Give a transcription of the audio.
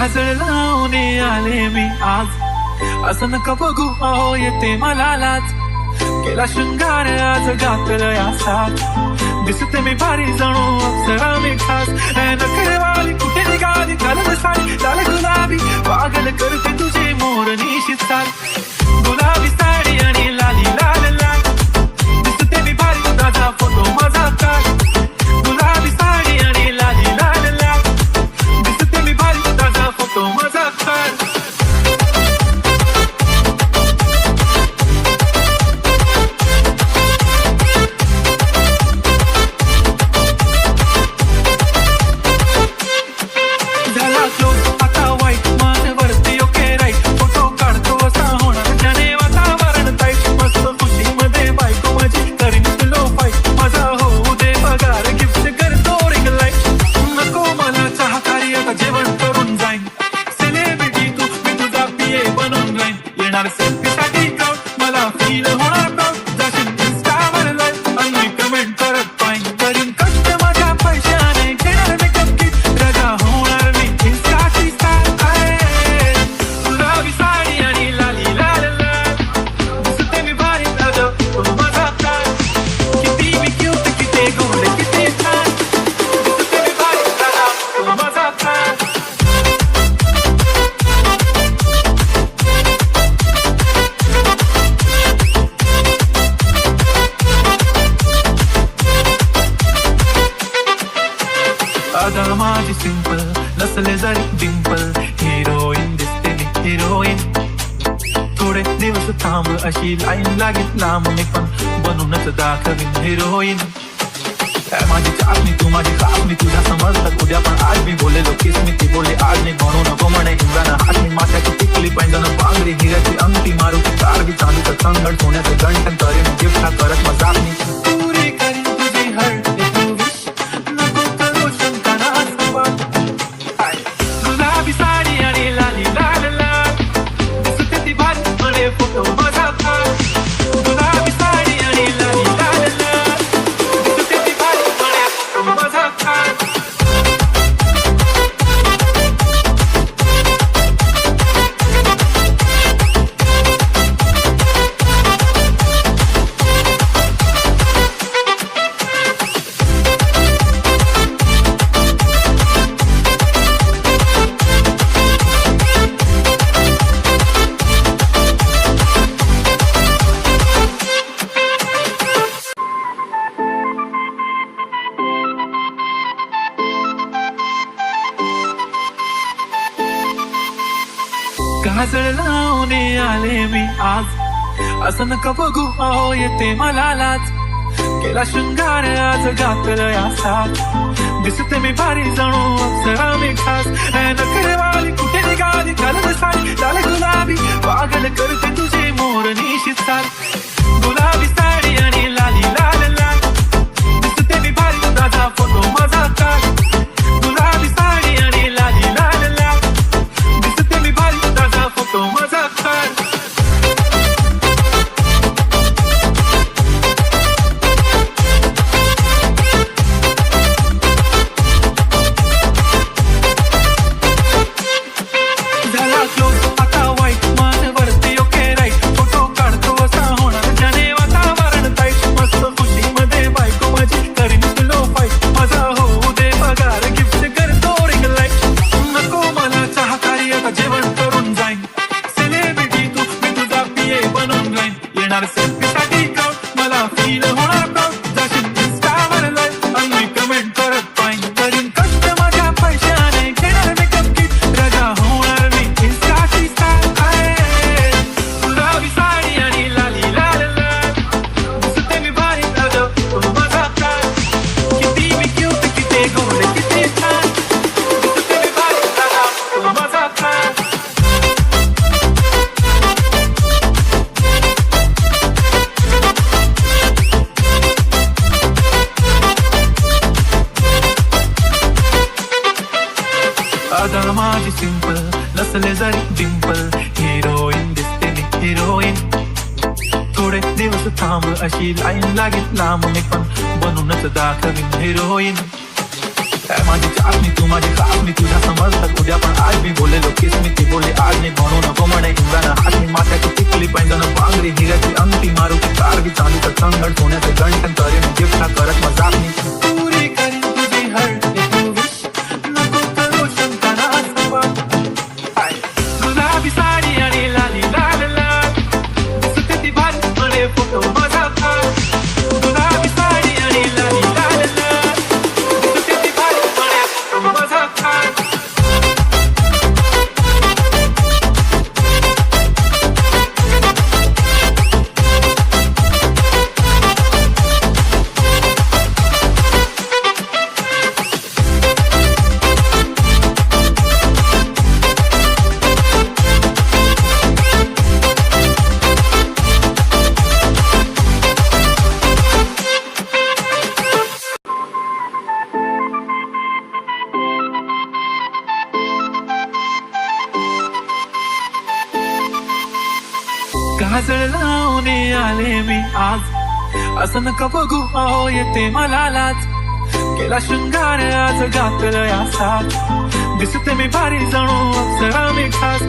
काजळ लावून आले मी आज, असं नका बघू अहो येते मला लाज. केला शृंगार आज घातलं या साथ, दिसते मी भारी जणू अप्सरा मी खास. नखरेवाली कुठे निघाली घालत साडी लाल गुलाबी, पागल करते तुझे मोरनीशी चाल. गुलाबी साडी आणि लाली लाल लाल, दिसते मी भारी ताजा फोटो माझा काढ. गुलाबी साडी आणि लाली लाल लाल, दिसते मी भारी ताजा फोटो माझा काढ. अदा माझी सिंपल नसले जरी डिंपल, हिरोईन दिसते मी हिरोईन. थोडे दिवस थांब अशी लाईन लागेल लांब, मी पण बनूनच दाखवीन हिरोईन. माझी चाचणी तू माझी खासमी, तुझ्या समजलं उद्या पण आज मी बोललेलो किस मी. ती बोलले आज नाही म्हणू नको म्हणे हिंगाना हात मी. माथ्याची टिकली पैंजण पांगडी हिऱ्याची अंगठी, मारू कारवी चांदीचं संगण सोन्याचं गंठन करेन गिफ्ट हा करत मजाक मी. पुरी करीन तुझी हर्ट काजळ लावून आले मी आज, असं नका बघू अहो येते मला लाज. केला शृंगार आज घातलं या साथ, दिसते मी भारी जणू अप्सरा मी खास. नखरेवाली कुठे निघाली घालत साडी लाल गुलाबी, पागल करते तुझे मोरनीशी चाल. गुलाबी साडी आणि लाली लाल लाल, दिसते मी भारी ताजा फोटो माझा काढ. गुलाबी साडी आणि लाली लाल लाल, दिसते मी भारी ताजा फोटो माझा काढ. झाला क्लोज आता वाईट मान वरती ओके राईट, फोटो काढतो असा होणार ज्याने वातावरण टाईट. मस्त खुशीमध्ये बायको माझी करीन तुलो फाईट, माझा होऊ दे पगार गिफ्ट करतो रिंग लाईट. नको मला चहाकारी आता जेवण करून जाईन, सेलिब्रिटी तू मी तुझा पिये बनून राहीन. येणार सेल्फीसाठी क्राऊड मला फील होणार प्राऊड, जाशील इंस्टावर लाईव्ह आणि कमेंट करत पाहिन. करीन कष्ट माझ्या पैशाने घेणार मेकअप किट, राजा होणार मी इंस्टाची स्टार. गुलाबी साडी आणि लाली लाल लाल, दिसते मी भारी ताजा फोटो माझा काढ. किती मी क्यूट किती गोड किती छान, दिसते मी भारी ताजा फोटो माझा काढ. अदा माझी सिंपल नसले जरी डिंपल, हिरोईन दिसते मी हिरोईन. थोडे दिवस थांब अशी लाईन लागेल लांब, मी पण बनूनच दाखवीन हिरोईन. काय माझी चाचणी तू माझी चाचणी तुझ्या समर्थक उद्या पण आज मी बोललेलो किस मी ती बोलली आज मी म्हणू नको म्हणे इंद्रानं हात मी माथ्याची टिकली पैंजण पांगरी हिऱ्याची अंगठी मारुती कारगी चांदीचं संगण सोन्याचं गंठन करेन गिफ्ट करत मजाक मी पुरी करीन तुझी हर नको करू शंकरा गुलाबी साडी आणि लाली लाल लाल दिसते ती भारी म्हणे फोटो माझा गुलाबी साडी आणि लाली लाल लाल दिसते ती भारी म्हणे फोटो माझा काजळ लावून आले मी आज असं नका बघू अहो येते मला लाज केला शृंगार आज घातलं या साथ दिसते मी भारी जणू अप्सरा मी खास